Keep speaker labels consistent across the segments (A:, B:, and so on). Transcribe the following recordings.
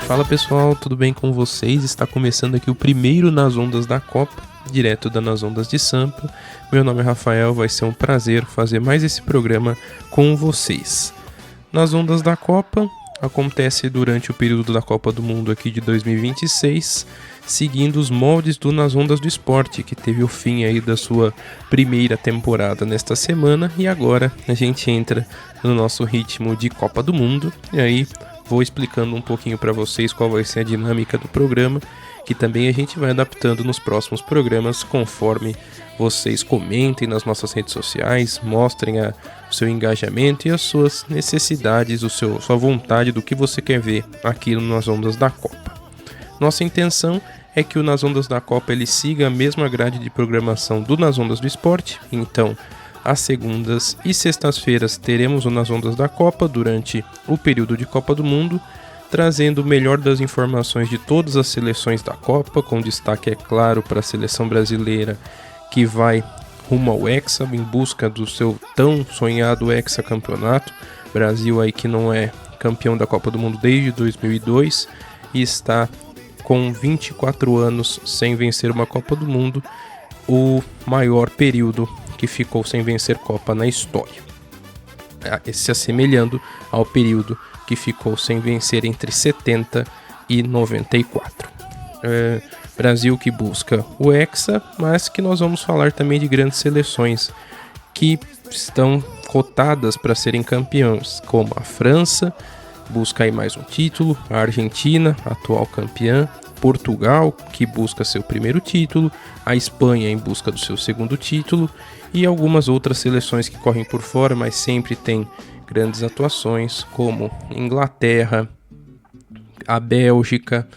A: Fala pessoal, tudo bem com vocês? Está começando aqui o primeiro Nas Ondas da Copa, direto da Nas Ondas de Sampa. Meu nome é Rafael, vai ser um prazer fazer mais esse programa com vocês. Nas Ondas da Copa acontece durante o período da Copa do Mundo aqui de 2026, seguindo os moldes do Nas Ondas do Esporte, que teve o fim aí da sua primeira temporada nesta semana, e agora a gente entra no nosso ritmo de Copa do Mundo, e aí vou explicando um pouquinho para vocês qual vai ser a dinâmica do programa, que também a gente vai adaptando nos próximos programas, conforme vocês comentem nas nossas redes sociais, mostrem o seu engajamento e as suas necessidades, sua vontade do que você quer ver aqui no Nas Ondas da Copa. Nossa intenção é que o Nas Ondas da Copa ele siga a mesma grade de programação do Nas Ondas do Esporte, então às segundas e sextas-feiras teremos o Nas Ondas da Copa durante o período de Copa do Mundo, trazendo o melhor das informações de todas as seleções da Copa, com destaque, é claro, para a seleção brasileira que vai rumo ao Hexa, em busca do seu tão sonhado hexacampeonato. Brasil aí que não é campeão da Copa do Mundo desde 2002 e está com 24 anos sem vencer uma Copa do Mundo, o maior período que ficou sem vencer Copa na história, se assemelhando ao período que ficou sem vencer entre 70 e 94. Brasil que busca o Hexa, mas que nós vamos falar também de grandes seleções que estão cotadas para serem campeãs, como a França, busca aí mais um título, a Argentina, atual campeã, Portugal, que busca seu primeiro título, a Espanha em busca do seu segundo título e algumas outras seleções que correm por fora, mas sempre tem grandes atuações, como Inglaterra, a Bélgica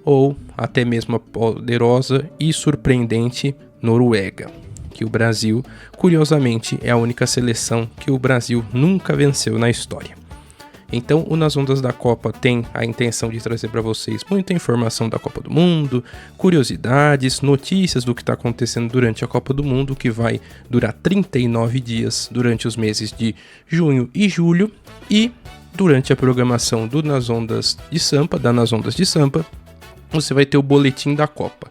A: ou até mesmo a poderosa e surpreendente Noruega, que o Brasil, curiosamente, é a única seleção que o Brasil nunca venceu na história. Então, o Nas Ondas da Copa tem a intenção de trazer para vocês muita informação da Copa do Mundo, curiosidades, notícias do que está acontecendo durante a Copa do Mundo, que vai durar 39 dias durante os meses de junho e julho, e durante a programação do Nas Ondas de Sampa, da Nas Ondas de Sampa, você vai ter o Boletim da Copa.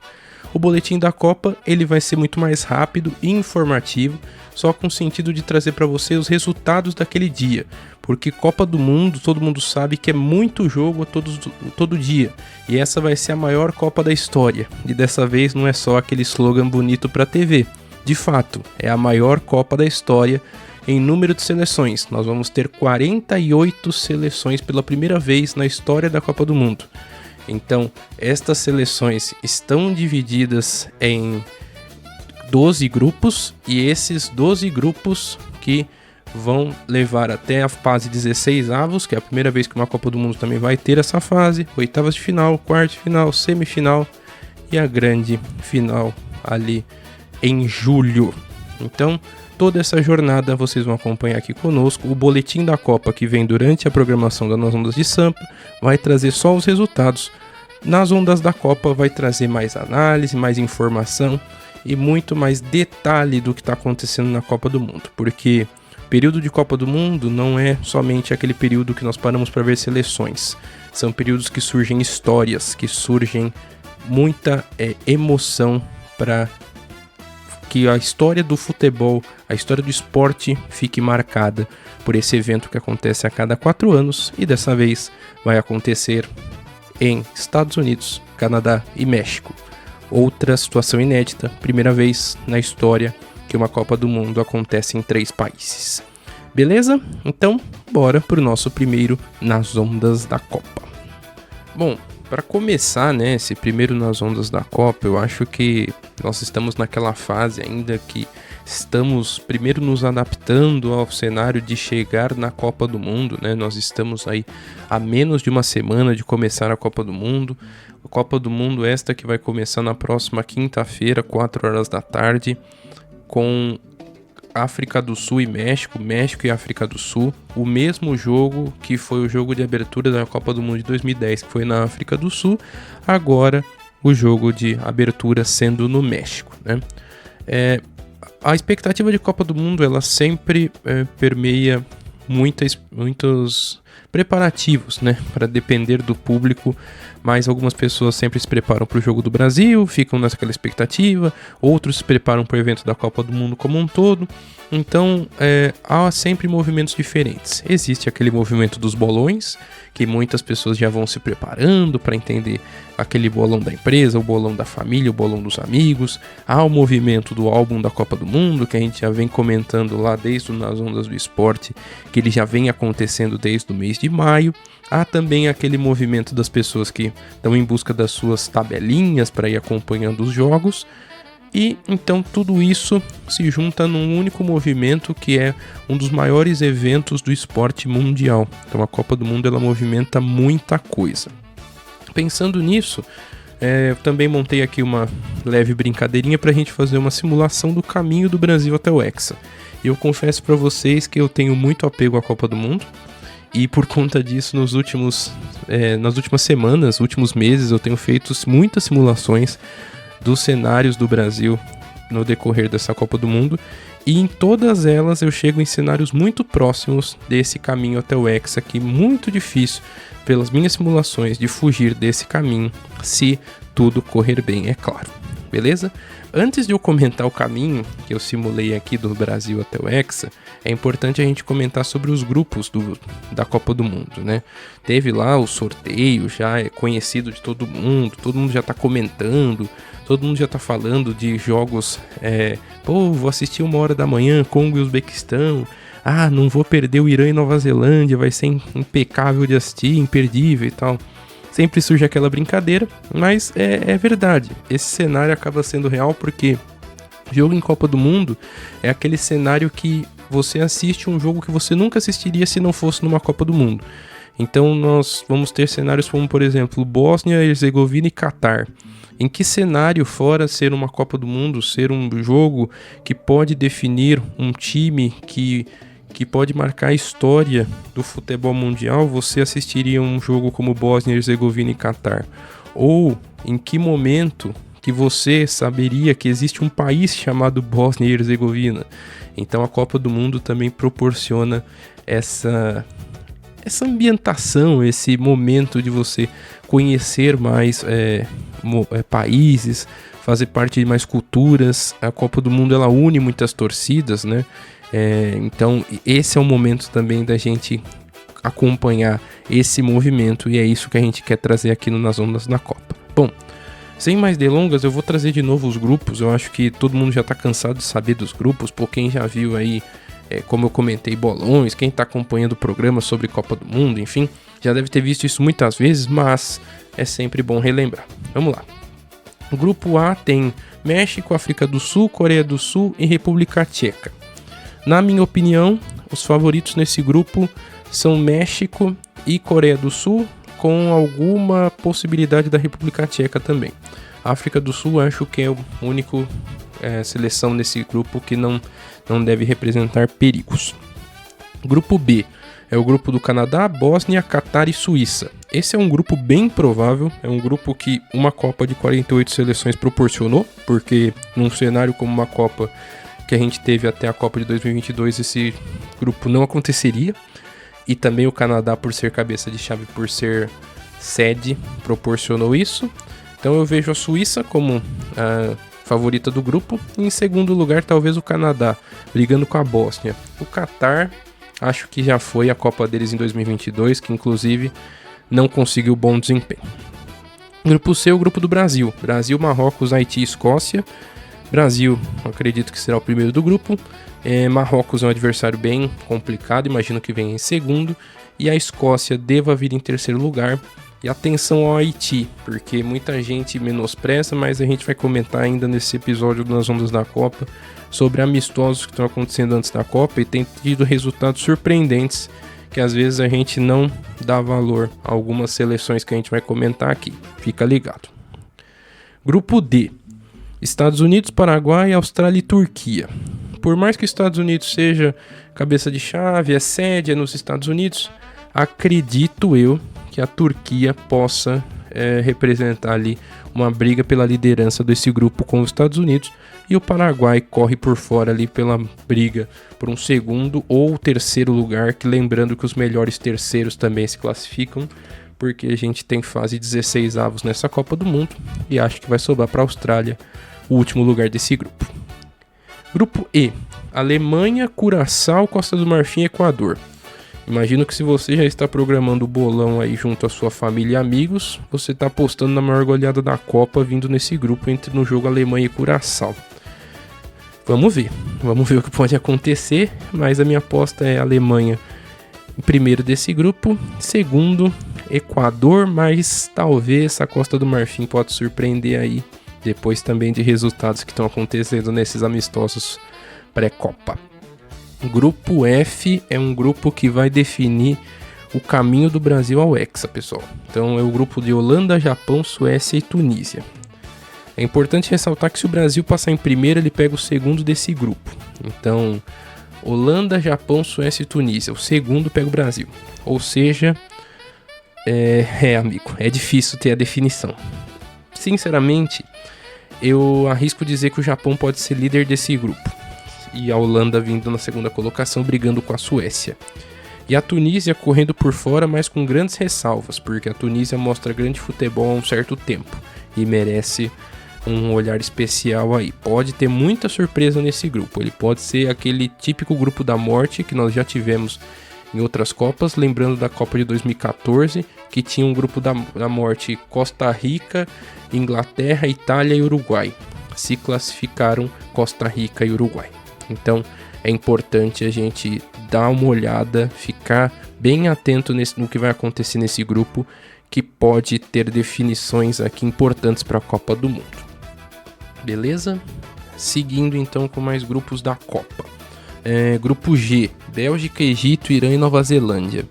A: O Boletim da Copa ele vai ser muito mais rápido e informativo, só com o sentido de trazer para você os resultados daquele dia, porque Copa do Mundo, todo mundo sabe que é muito jogo todo dia, e essa vai ser a maior Copa da história, e dessa vez não é só aquele slogan bonito para a TV, de fato, é a maior Copa da história em número de seleções. Nós vamos ter 48 seleções pela primeira vez na história da Copa do Mundo. Então, estas seleções estão divididas em 12 grupos, e esses 12 grupos que vão levar até a fase 16avos, que é a primeira vez que uma Copa do Mundo também vai ter essa fase, oitavas de final, quarta de final, semifinal e a grande final ali em julho. Então, toda essa jornada vocês vão acompanhar aqui conosco. O Boletim da Copa, que vem durante a programação da Nas Ondas de Sampa, vai trazer só os resultados. Nas Ondas da Copa vai trazer mais análise, mais informação e muito mais detalhe do que está acontecendo na Copa do Mundo, porque o período de Copa do Mundo não é somente aquele período que nós paramos para ver seleções. São períodos que surgem histórias, que surgem muita emoção para que a história do futebol, a história do esporte fique marcada por esse evento que acontece a cada 4 anos e dessa vez vai acontecer em Estados Unidos, Canadá e México. Outra situação inédita, primeira vez na história que uma Copa do Mundo acontece em 3 países. Beleza? Então, bora pro nosso primeiro Nas Ondas da Copa. Bom, para começar, né, esse primeiro Nas Ondas da Copa, eu acho que nós estamos naquela fase ainda que estamos primeiro nos adaptando ao cenário de chegar na Copa do Mundo, né? Nós estamos aí a menos de uma semana de começar a Copa do Mundo. A Copa do Mundo esta que vai começar na próxima quinta-feira, 4 horas da tarde, com África do Sul e México, México e África do Sul, o mesmo jogo que foi o jogo de abertura da Copa do Mundo de 2010, que foi na África do Sul, agora o jogo de abertura sendo no México, né? A expectativa de Copa do Mundo, ela sempre permeia muitas preparativos, né, para depender do público, mas algumas pessoas sempre se preparam para o jogo do Brasil, ficam naquela expectativa, outros se preparam para o evento da Copa do Mundo como um todo. Então, há sempre movimentos diferentes. Existe aquele movimento dos bolões, que muitas pessoas já vão se preparando para entender aquele bolão da empresa, o bolão da família, o bolão dos amigos. Há o movimento do álbum da Copa do Mundo, que a gente já vem comentando lá desde Nas Ondas do Esporte, que ele já vem acontecendo desde o mês de maio. Há também aquele movimento das pessoas que estão em busca das suas tabelinhas para ir acompanhando os jogos. E então tudo isso se junta num único movimento que é um dos maiores eventos do esporte mundial. Então a Copa do Mundo ela movimenta muita coisa. Pensando nisso, eu também montei aqui uma leve brincadeirinha para a gente fazer uma simulação do caminho do Brasil até o Hexa. Eu confesso para vocês que eu tenho muito apego à Copa do Mundo. E por conta disso, nas últimas semanas, últimos meses, eu tenho feito muitas simulações dos cenários do Brasil no decorrer dessa Copa do Mundo, e em todas elas eu chego em cenários muito próximos desse caminho até o Hexa, que é muito difícil, pelas minhas simulações, de fugir desse caminho, se tudo correr bem, é claro. Beleza? Antes de eu comentar o caminho que eu simulei aqui do Brasil até o Hexa, é importante a gente comentar sobre os grupos da Copa do Mundo, né? Teve lá o sorteio, já é conhecido de todo mundo já tá comentando, todo mundo já tá falando de jogos, vou assistir 1h da manhã, Congo e Uzbequistão, não vou perder o Irã e Nova Zelândia, vai ser impecável de assistir, imperdível e tal. Sempre surge aquela brincadeira, mas é verdade. Esse cenário acaba sendo real porque jogo em Copa do Mundo é aquele cenário que você assiste um jogo que você nunca assistiria se não fosse numa Copa do Mundo. Então nós vamos ter cenários como, por exemplo, Bósnia, Herzegovina e Catar. Em que cenário, fora ser uma Copa do Mundo, ser um jogo que pode definir um time que pode marcar a história do futebol mundial, você assistiria um jogo como Bósnia, Herzegovina e Catar? Ou em que momento que você saberia que existe um país chamado Bósnia e Herzegovina? Então a Copa do Mundo também proporciona essa ambientação, esse momento de você conhecer mais países, fazer parte de mais culturas. A Copa do Mundo ela une muitas torcidas, né? Então esse é o momento também da gente acompanhar esse movimento, e é isso que a gente quer trazer aqui no Nas Ondas da Copa. Bom, sem mais delongas, eu vou trazer de novo os grupos. Eu acho que todo mundo já está cansado de saber dos grupos, por quem já viu aí, como eu comentei, bolões, quem está acompanhando o programa sobre Copa do Mundo, enfim, já deve ter visto isso muitas vezes, mas é sempre bom relembrar. Vamos lá. O grupo A tem México, África do Sul, Coreia do Sul e República Tcheca. Na minha opinião, os favoritos nesse grupo são México e Coreia do Sul, com alguma possibilidade da República Tcheca também. A África do Sul acho que é o único seleção nesse grupo que não deve representar perigos. Grupo B é o grupo do Canadá, Bósnia, Catar e Suíça. Esse é um grupo bem provável, é um grupo que uma Copa de 48 seleções proporcionou, porque num cenário como uma Copa que a gente teve até a Copa de 2022, esse grupo não aconteceria. E também o Canadá, por ser cabeça de chave, por ser sede, proporcionou isso. Então eu vejo a Suíça como a favorita do grupo. E em segundo lugar, talvez o Canadá, brigando com a Bósnia. O Catar, acho que já foi a Copa deles em 2022, que inclusive não conseguiu bom desempenho. Grupo C, o grupo do Brasil. Brasil, Marrocos, Haiti e Escócia. Brasil, acredito que será o primeiro do grupo. Marrocos é um adversário bem complicado, imagino que venha em segundo. E a Escócia deva vir em terceiro lugar. E atenção ao Haiti, porque muita gente menospreza, mas a gente vai comentar ainda nesse episódio das Ondas da Copa sobre amistosos que estão acontecendo antes da Copa e tem tido resultados surpreendentes que às vezes a gente não dá valor a algumas seleções que a gente vai comentar aqui. Fica ligado. Grupo D. Estados Unidos, Paraguai, Austrália e Turquia. Por mais que os Estados Unidos seja cabeça de chave, é sede, é nos Estados Unidos, acredito eu que a Turquia possa representar ali uma briga pela liderança desse grupo com os Estados Unidos, e o Paraguai corre por fora ali pela briga por um segundo ou terceiro lugar, que lembrando que os melhores terceiros também se classificam, porque a gente tem fase 16avos nessa Copa do Mundo, e acho que vai sobrar para a Austrália o último lugar desse grupo. Grupo E: Alemanha, Curaçao, Costa do Marfim e Equador. Imagino que se você já está programando o bolão aí junto à sua família e amigos, você está apostando na maior goleada da Copa vindo nesse grupo no jogo Alemanha e Curaçao. Vamos ver o que pode acontecer, mas a minha aposta é Alemanha em primeiro desse grupo, segundo Equador, mas talvez a Costa do Marfim pode surpreender aí, depois também de resultados que estão acontecendo nesses amistosos pré-Copa. O grupo F é um grupo que vai definir o caminho do Brasil ao Hexa, pessoal. Então é o grupo de Holanda, Japão, Suécia e Tunísia. É importante ressaltar que se o Brasil passar em primeiro, ele pega o segundo desse grupo. Então, Holanda, Japão, Suécia e Tunísia. O segundo pega o Brasil. Ou seja, amigo, é difícil ter a definição. Sinceramente, eu arrisco dizer que o Japão pode ser líder desse grupo. E a Holanda vindo na segunda colocação, brigando com a Suécia. E a Tunísia correndo por fora, mas com grandes ressalvas, porque a Tunísia mostra grande futebol há um certo tempo e merece um olhar especial aí. Pode ter muita surpresa nesse grupo. Ele pode ser aquele típico grupo da morte que nós já tivemos em outras Copas, lembrando da Copa de 2014, que tinha um grupo da morte: Costa Rica, Inglaterra, Itália e Uruguai. Se classificaram Costa Rica e Uruguai. Então é importante a gente dar uma olhada, ficar bem atento no que vai acontecer nesse grupo, que pode ter definições aqui importantes para a Copa do Mundo. Beleza? Seguindo então com mais grupos da Copa. Grupo G: Bélgica, Egito, Irã e Nova Zelândia.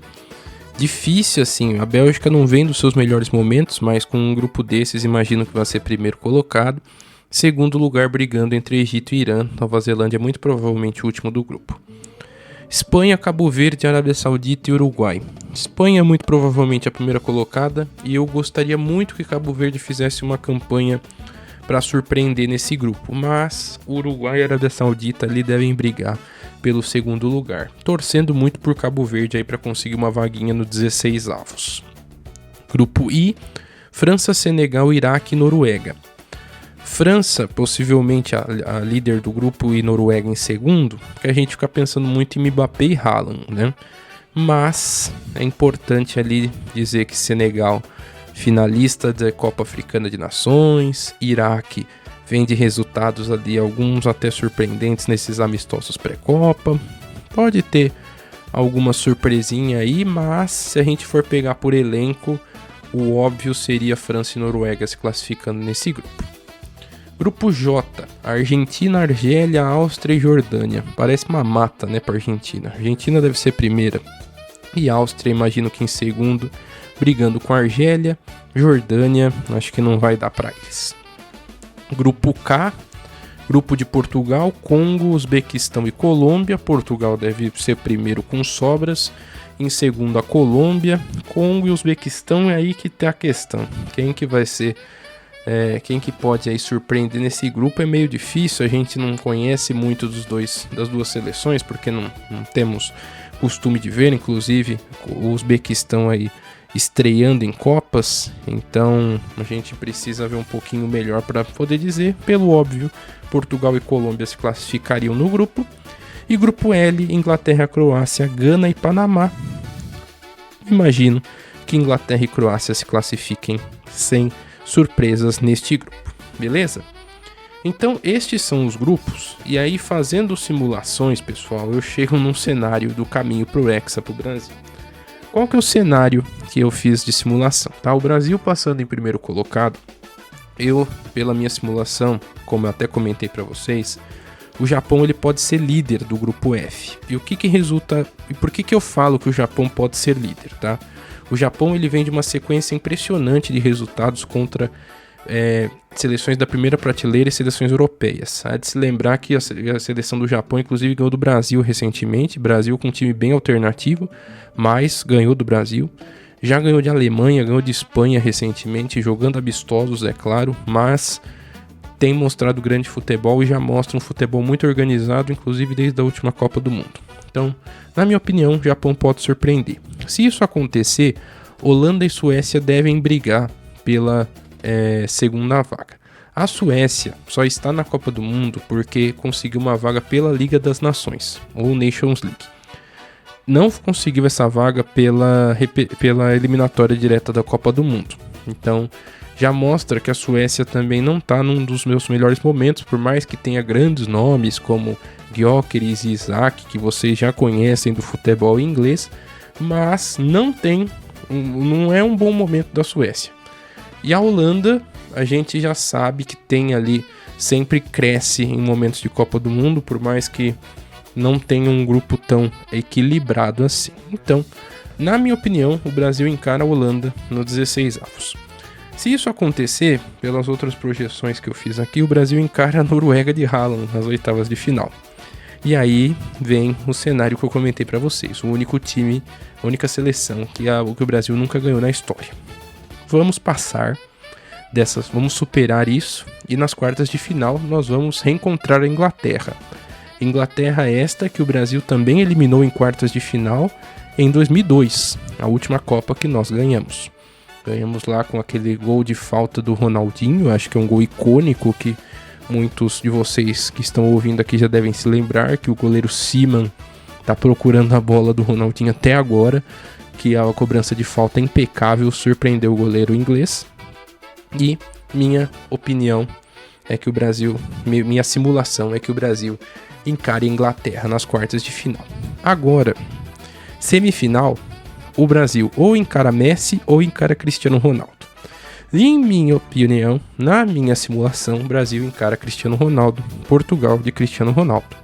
A: Difícil assim, a Bélgica não vem dos seus melhores momentos, mas com um grupo desses imagino que vai ser primeiro colocado. Segundo lugar brigando entre Egito e Irã. Nova Zelândia muito provavelmente o último do grupo. Espanha, Cabo Verde, Arábia Saudita e Uruguai. Espanha muito provavelmente a primeira colocada, e eu gostaria muito que Cabo Verde fizesse uma campanha para surpreender nesse grupo, mas Uruguai e Arábia Saudita ali devem brigar pelo segundo lugar, torcendo muito por Cabo Verde aí para conseguir uma vaguinha no 16avos. Grupo I: França, Senegal, Iraque e Noruega. França, possivelmente a líder do grupo, e Noruega em segundo, porque a gente fica pensando muito em Mbappé e Haaland, né? Mas é importante ali dizer que Senegal, finalista da Copa Africana de Nações, Iraque vem de resultados ali, alguns até surpreendentes nesses amistosos pré-Copa. Pode ter alguma surpresinha aí, mas se a gente for pegar por elenco, o óbvio seria França e Noruega se classificando nesse grupo. Grupo J: Argentina, Argélia, Áustria e Jordânia. Parece uma mata, né, para Argentina. Argentina deve ser primeira e Áustria imagino que em segundo, brigando com a Argélia. Jordânia acho que não vai dar para eles. Grupo K: grupo de Portugal, Congo, Uzbequistão e Colômbia. Portugal deve ser primeiro com sobras. Em segundo a Colômbia. Congo e Uzbequistão, é aí que tem a questão. Quem que vai ser... quem que pode aí surpreender nesse grupo? É meio difícil, a gente não conhece muito das duas seleções, porque não temos costume de ver, inclusive o Uzbequistão aí estreando em Copas, então a gente precisa ver um pouquinho melhor para poder dizer. Pelo óbvio, Portugal e Colômbia se classificariam no grupo. E grupo L: Inglaterra, Croácia, Gana e Panamá. Imagino que Inglaterra e Croácia se classifiquem sem surpresas neste grupo, beleza? Então estes são os grupos, e aí fazendo simulações, pessoal, eu chego num cenário do caminho pro Hexa pro Brasil. Qual que é o cenário que eu fiz de simulação? Tá? O Brasil passando em primeiro colocado, pela minha simulação, como eu até comentei para vocês, o Japão ele pode ser líder do grupo F. E o que resulta, e por que eu falo que o Japão pode ser líder, tá? O Japão ele vem de uma sequência impressionante de resultados contra seleções da primeira prateleira e seleções europeias. Há de se lembrar que a seleção do Japão, inclusive, ganhou do Brasil recentemente. Brasil com um time bem alternativo, mas ganhou do Brasil. Já ganhou de Alemanha, ganhou de Espanha recentemente, jogando amistosos, é claro, mas tem mostrado grande futebol e já mostra um futebol muito organizado, inclusive desde a última Copa do Mundo. Então, na minha opinião, o Japão pode surpreender. Se isso acontecer, Holanda e Suécia devem brigar pela segunda vaga. A Suécia só está na Copa do Mundo porque conseguiu uma vaga pela Liga das Nações, ou Nations League. Não conseguiu essa vaga pela eliminatória direta da Copa do Mundo. Então, já mostra que a Suécia também não está num dos meus melhores momentos, por mais que tenha grandes nomes como Gyökeres e Isaac, que vocês já conhecem do futebol inglês, mas não é um bom momento da Suécia. E a Holanda, a gente já sabe que tem ali, sempre cresce em momentos de Copa do Mundo, por mais que não tenha um grupo tão equilibrado assim. Então, na minha opinião, o Brasil encara a Holanda no 16avos. Se isso acontecer, pelas outras projeções que eu fiz aqui, o Brasil encara a Noruega de Haaland nas oitavas de final. E aí vem o cenário que eu comentei para vocês, o único time, a única seleção que o Brasil nunca ganhou na história. Vamos passar dessas, vamos superar isso e nas quartas de final nós vamos reencontrar a Inglaterra. Inglaterra esta que o Brasil também eliminou em quartas de final em 2002, a última Copa que nós ganhamos. Ganhamos lá com aquele gol de falta do Ronaldinho, acho que é um gol icônico que muitos de vocês que estão ouvindo aqui já devem se lembrar, que o goleiro Seaman está procurando a bola do Ronaldinho até agora, que a cobrança de falta impecável surpreendeu o goleiro inglês. E minha opinião é que o Brasil, minha simulação é que o Brasil encare a Inglaterra nas quartas de final. Agora, semifinal, o Brasil ou encara Messi ou encara Cristiano Ronaldo. Em minha opinião, na minha simulação, o Brasil encara Cristiano Ronaldo, Portugal de Cristiano Ronaldo.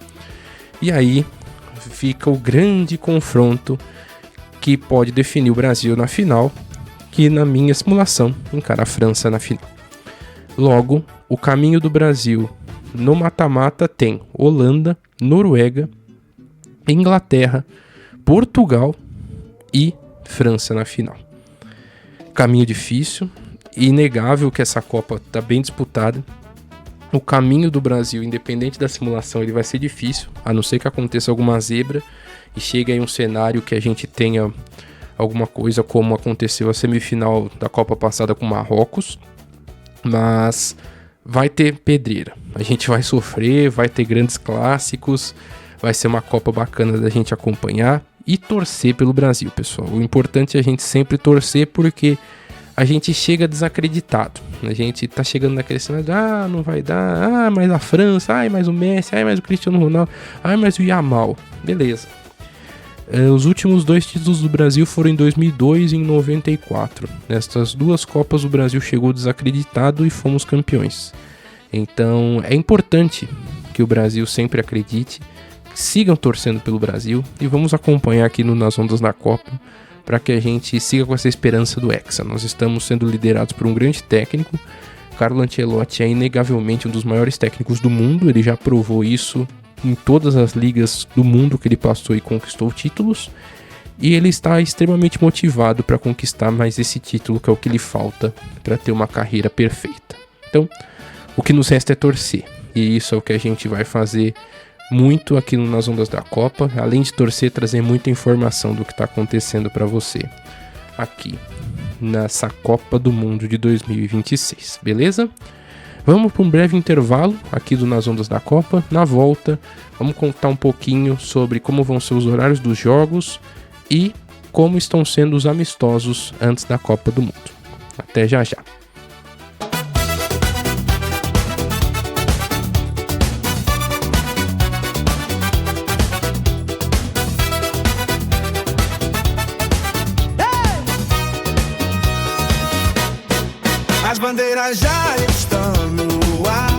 A: E aí fica o grande confronto que pode definir o Brasil na final, que na minha simulação encara a França na final. Logo, o caminho do Brasil no mata-mata tem Holanda, Noruega, Inglaterra, Portugal e França na final. Caminho difícil, inegável que essa Copa está bem disputada. O caminho do Brasil, independente da simulação, ele vai ser difícil, a não ser que aconteça alguma zebra e chegue aí um cenário que a gente tenha alguma coisa como aconteceu a semifinal da Copa passada com Marrocos, mas vai ter pedreira. A gente vai sofrer, vai ter grandes clássicos, vai ser uma Copa bacana da gente acompanhar e torcer pelo Brasil, pessoal. O importante é a gente sempre torcer, porque a gente chega desacreditado. A gente tá chegando naquele cenário, não vai dar, mais a França, mais o Messi, mais o Cristiano Ronaldo, mais o Yamal. Beleza. Os últimos 2 títulos do Brasil foram em 2002 e em 94. Nestas 2 Copas o Brasil chegou desacreditado e fomos campeões. Então é importante que o Brasil sempre acredite, sigam torcendo pelo Brasil e vamos acompanhar aqui no Nas Ondas da Copa para que a gente siga com essa esperança do Hexa. Nós estamos sendo liderados por um grande técnico. Carlo Ancelotti é inegavelmente um dos maiores técnicos do mundo, ele já provou isso em todas as ligas do mundo que ele passou e conquistou títulos, e ele está extremamente motivado para conquistar mais esse título, que é o que lhe falta para ter uma carreira perfeita. Então, o que nos resta é torcer, e isso é o que a gente vai fazer muito aqui nas Ondas da Copa, além de torcer, trazer muita informação do que está acontecendo para você aqui nessa Copa do Mundo de 2026, beleza? Vamos para um breve intervalo aqui do Nas Ondas da Copa. Na volta, vamos contar um pouquinho sobre como vão ser os horários dos jogos e como estão sendo os amistosos antes da Copa do Mundo. Até já já.
B: As bandeiras já estão no ar,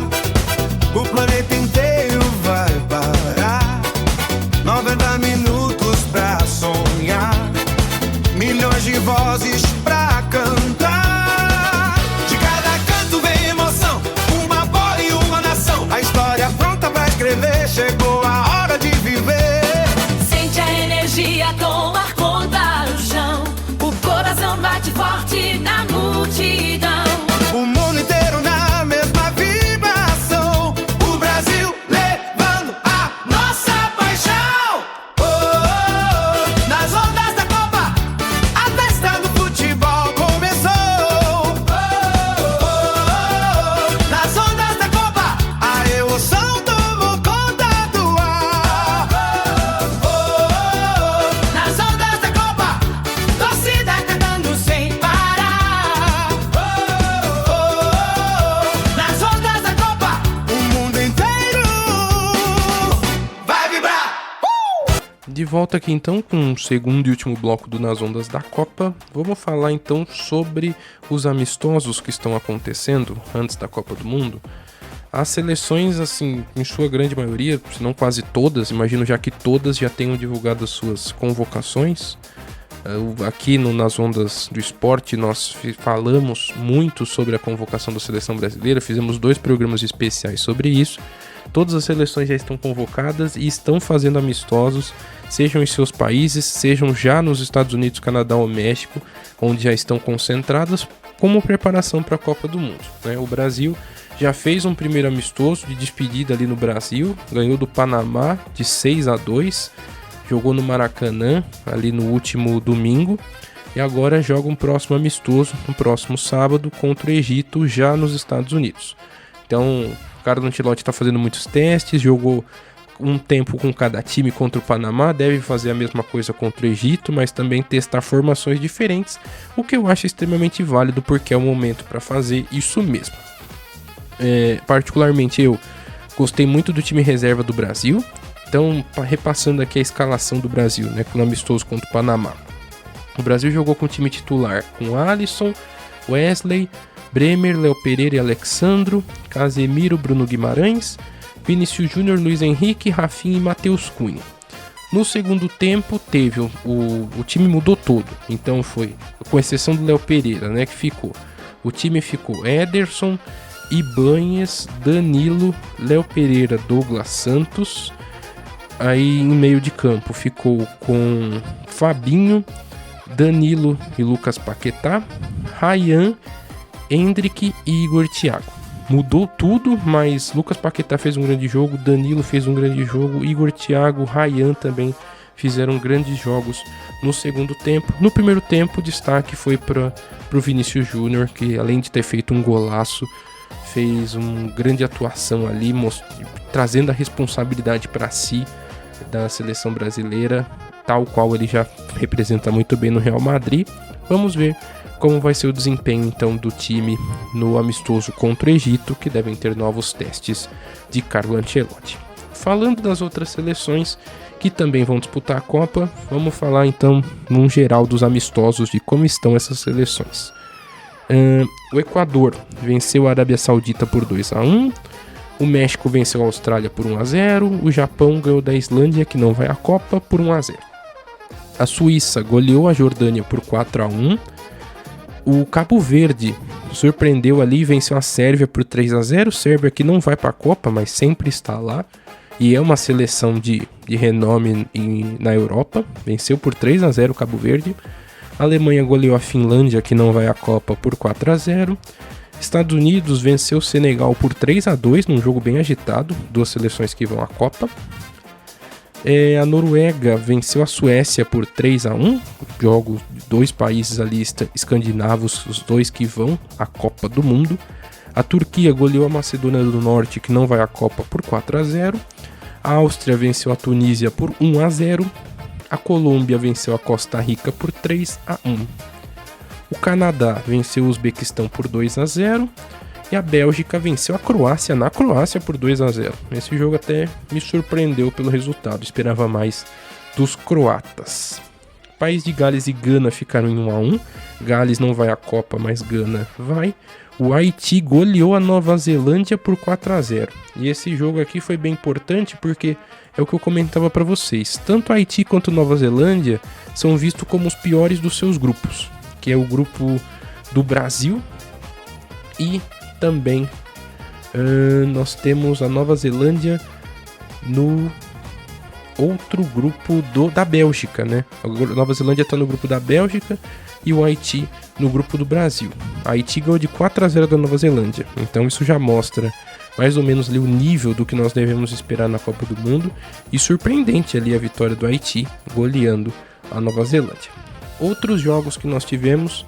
B: o planeta inteiro vai parar. 90 minutos pra sonhar, milhões de vozes pra cantar. De cada canto vem emoção, uma bola e uma nação. A história pronta pra escrever, chegou a hora de viver.
C: Sente a energia tomar conta do chão, o coração
A: volta aqui então com o segundo e último bloco do Nas Ondas da Copa. Vamos falar então sobre os amistosos que estão acontecendo antes da Copa do Mundo. As seleções, assim, em sua grande maioria, se não quase todas, imagino já que todas já tenham divulgado as suas convocações. Aqui Nas Ondas do Esporte nós falamos muito sobre a convocação da seleção brasileira, fizemos 2 programas especiais sobre isso. Todas as seleções já estão convocadas e estão fazendo amistosos, sejam em seus países, sejam já nos Estados Unidos, Canadá ou México, onde já estão concentradas como preparação para a Copa do Mundo, né? O Brasil já fez um primeiro amistoso de despedida ali no Brasil, ganhou do Panamá de 6-2, jogou no Maracanã ali no último domingo e agora joga um próximo amistoso no próximo sábado contra o Egito, já nos Estados Unidos. Então, o Carlo Ancelotti está fazendo muitos testes, jogou um tempo com cada time contra o Panamá, deve fazer a mesma coisa contra o Egito, mas também testar formações diferentes, o que eu acho extremamente válido porque é o momento para fazer isso mesmo. Particularmente eu gostei muito do time reserva do Brasil, então repassando aqui a escalação do Brasil, né, no amistoso contra o Panamá. O Brasil jogou com o time titular com Alisson, Wesley, Bremer, Léo Pereira e Alexandro, Casemiro, Bruno Guimarães, Vinícius Júnior, Luiz Henrique, Rafinha e Matheus Cunha. No segundo tempo teve o time mudou todo, então foi, com exceção do Léo Pereira, né, que ficou. O time ficou Ederson, Ibanez, Danilo, Léo Pereira, Douglas Santos. Aí em meio de campo ficou com Fabinho, Danilo e Lucas Paquetá, Ryan, Endrick e Igor Thiago. Mudou tudo, mas Lucas Paquetá fez um grande jogo, Danilo fez um grande jogo, Igor Thiago, Ryan também fizeram grandes jogos no segundo tempo. No primeiro tempo, o destaque foi para o Vinícius Júnior, que além de ter feito um golaço, fez uma grande atuação ali, trazendo a responsabilidade para si da seleção brasileira, tal qual ele já representa muito bem no Real Madrid. Vamos ver como vai ser o desempenho então do time no amistoso contra o Egito, que devem ter novos testes de Carlo Ancelotti. Falando das outras seleções que também vão disputar a Copa, vamos falar então num geral dos amistosos de como estão essas seleções. O Equador venceu a Arábia Saudita por 2-1, o México venceu a Austrália por 1-0, o Japão ganhou da Islândia, que não vai à Copa, por 1-0. A Suíça goleou a Jordânia por 4-1, o Cabo Verde surpreendeu ali e venceu a Sérvia por 3-0, Sérvia que não vai para a Copa, mas sempre está lá, e é uma seleção de renome na Europa, venceu por 3-0 o Cabo Verde. A Alemanha goleou a Finlândia, que não vai à Copa, por 4-0. Estados Unidos venceu o Senegal por 3-2, num jogo bem agitado, 2 seleções que vão à Copa. A Noruega venceu a Suécia por 3-1, jogos de 2 países ali escandinavos, os 2 que vão à Copa do Mundo. A Turquia goleou a Macedônia do Norte, que não vai à Copa, por 4-0. A Áustria venceu a Tunísia por 1-0. A Colômbia venceu a Costa Rica por 3-1. O Canadá venceu o Uzbequistão por 2-0. E a Bélgica venceu a Croácia na Croácia por 2-0. Esse jogo até me surpreendeu pelo resultado, esperava mais dos croatas. País de Gales e Gana ficaram em 1-1. Gales não vai à Copa, mas Gana vai. O Haiti goleou a Nova Zelândia por 4-0. E esse jogo aqui foi bem importante porque é o que eu comentava para vocês. Tanto Haiti quanto Nova Zelândia são vistos como os piores dos seus grupos, que é o grupo do Brasil e também nós temos a Nova Zelândia no outro grupo da Bélgica, né? A Nova Zelândia está no grupo da Bélgica e o Haiti no grupo do Brasil. A Haiti ganhou de 4-0 da Nova Zelândia, então isso já mostra mais ou menos ali o nível do que nós devemos esperar na Copa do Mundo, e surpreendente ali a vitória do Haiti goleando a Nova Zelândia. Outros jogos que nós tivemos: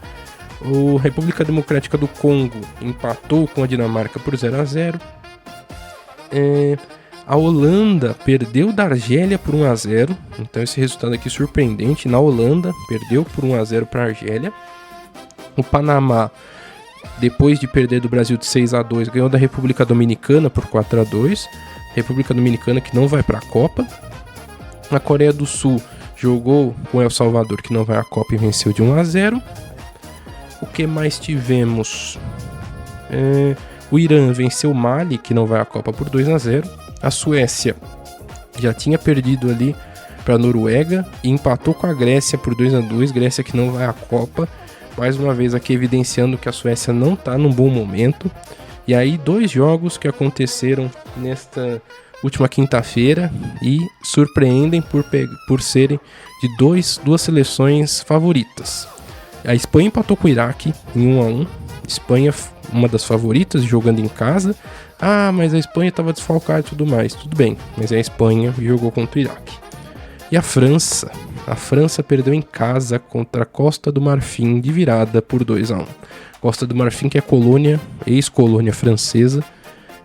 A: a República Democrática do Congo empatou com a Dinamarca por 0-0. A Holanda perdeu da Argélia por 1-0, então esse resultado aqui surpreendente. Na Holanda, perdeu por 1-0 para a Argélia. O Panamá, depois de perder do Brasil de 6-2, ganhou da República Dominicana por 4-2. República Dominicana que não vai para a Copa. A Coreia do Sul jogou com El Salvador, que não vai à Copa, e venceu de 1-0. O que mais tivemos? O Irã venceu o Mali, que não vai à Copa, por 2-0. A Suécia já tinha perdido ali para a Noruega e empatou com a Grécia por 2-2. Grécia que não vai à Copa. Mais uma vez aqui evidenciando que a Suécia não está num bom momento. E aí 2 jogos que aconteceram nesta última quinta-feira e surpreendem por serem de duas seleções favoritas. A Espanha empatou com o Iraque em 1-1. Espanha, uma das favoritas, jogando em casa. Ah, mas a Espanha estava desfalcada e tudo mais. Tudo bem, mas é a Espanha e jogou contra o Iraque. E a França? A França perdeu em casa contra a Costa do Marfim de virada por 2-1. Costa do Marfim, que é colônia, ex-colônia francesa.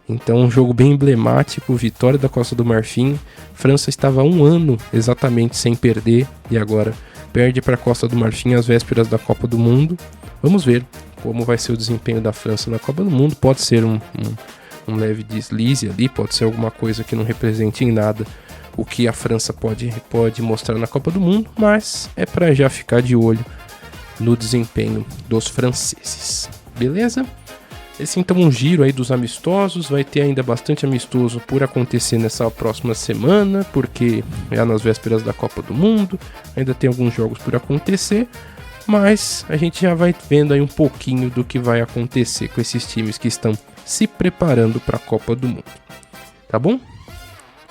A: Então, um jogo bem emblemático, vitória da Costa do Marfim. França estava há 1 ano exatamente sem perder e agora perde para a Costa do Marfim às vésperas da Copa do Mundo. Vamos ver como vai ser o desempenho da França na Copa do Mundo. Pode ser um leve deslize ali, pode ser alguma coisa que não represente em nada o que a França pode mostrar na Copa do Mundo, mas é para já ficar de olho no desempenho dos franceses. Beleza? Esse então um giro aí dos amistosos. Vai ter ainda bastante amistoso por acontecer nessa próxima semana, porque é nas vésperas da Copa do Mundo, ainda tem alguns jogos por acontecer, mas a gente já vai vendo aí um pouquinho do que vai acontecer com esses times que estão se preparando para a Copa do Mundo. Tá bom?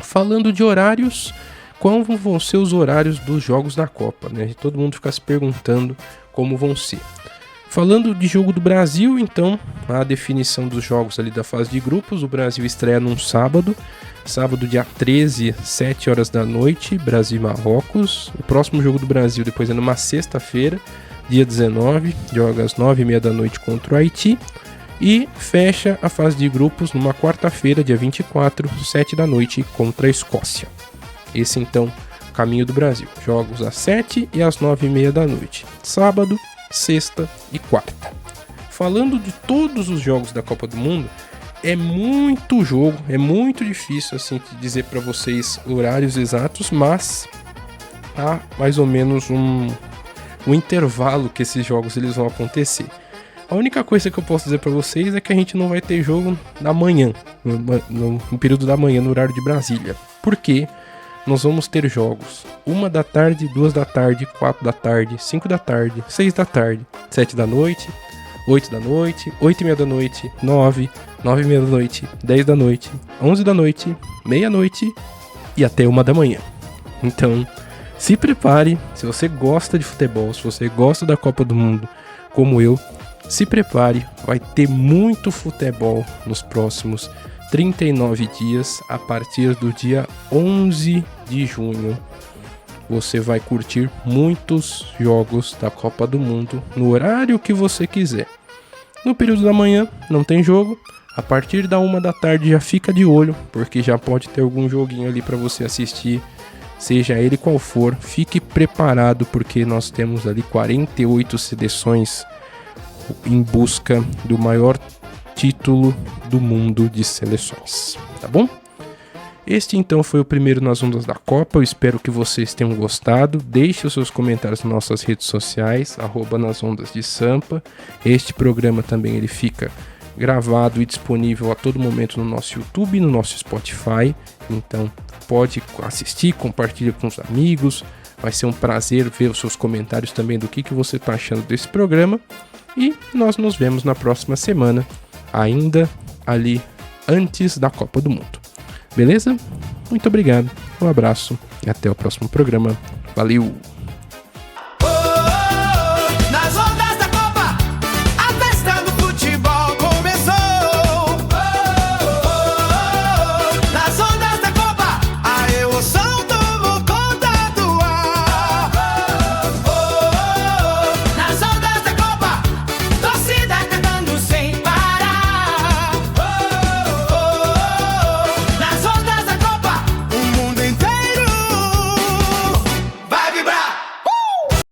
A: Falando de horários, como vão ser os horários dos jogos da Copa, né? Todo mundo fica se perguntando como vão ser. Falando de jogo do Brasil, então, a definição dos jogos ali da fase de grupos. O Brasil estreia num sábado dia 13, 7 horas da noite, Brasil e Marrocos. O próximo jogo do Brasil depois é numa sexta-feira, dia 19, joga às 9h30 da noite contra o Haiti. E fecha a fase de grupos numa quarta-feira, dia 24, 7 da noite, contra a Escócia. Esse então, caminho do Brasil. Jogos às 7 e às 9h30 da noite. Sábado, sexta e quarta. Falando de todos os jogos da Copa do Mundo, é muito jogo, é muito difícil assim dizer para vocês horários exatos, mas há mais ou menos um intervalo que esses jogos eles vão acontecer. A única coisa que eu posso dizer para vocês é que a gente não vai ter jogo da manhã, no período da manhã, no horário de Brasília. Por quê? Nós vamos ter jogos 1 da tarde, 2 da tarde, 4 da tarde, 5 da tarde, 6 da tarde, 7 da noite, 8 da noite, 8h30 da noite, 9, 9h30 da noite, 10 da noite, 11 da noite, meia-noite e até 1 da manhã. Então, se prepare, se você gosta de futebol, se você gosta da Copa do Mundo, como eu, se prepare, vai ter muito futebol nos próximos 39 dias, a partir do dia 11 de junho. Você vai curtir muitos jogos da Copa do Mundo no horário que você quiser. No período da manhã não tem jogo, a partir da 1 da tarde já fica de olho, porque já pode ter algum joguinho ali para você assistir, seja ele qual for. Fique preparado, porque nós temos ali 48 seleções em busca do maior título do mundo de seleções, tá bom? Este então foi o primeiro Nas Ondas da Copa. Eu espero que vocês tenham gostado. Deixe os seus comentários nas nossas redes sociais, @nasondasdesampa. Este programa também ele fica gravado e disponível a todo momento no nosso YouTube e no nosso Spotify. Então pode assistir, compartilha com os amigos. Vai ser um prazer ver os seus comentários também do que você está achando desse programa. E nós nos vemos na próxima semana, ainda ali antes da Copa do Mundo. Beleza? Muito obrigado, um abraço e até o próximo programa. Valeu!